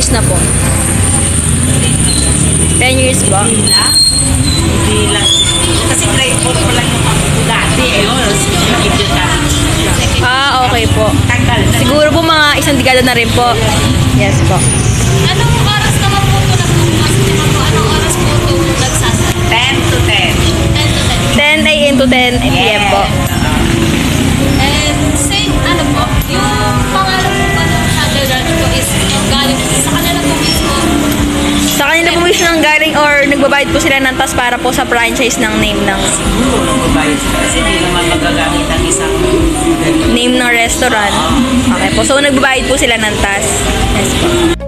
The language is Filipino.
years na po. 10 years po. Hindi lang. Kasi grade 4 pa lang yung dati. Medyo dati. Ah, okay po. Tagal na. Siguro po mga isang dekada na rin po. Yes po. Anong oras naman po ito nagpupumas? Anong oras po ito nagsasal? 10 to 10. 10 to 10. 10 a.m. to 10 p.m. po. And same, ano po, yung pangalan po ba ng Underground po is galing sa kanila po mismo. Sa kanila po mismo nang galing or nagbabayad po sila ng TAS para po sa franchise ng name ng Siguro magbabayad sila kasi hindi naman magagamit ang isang name ng restaurant. Okay po. So nagbabayad po sila ng TAS. Yes po.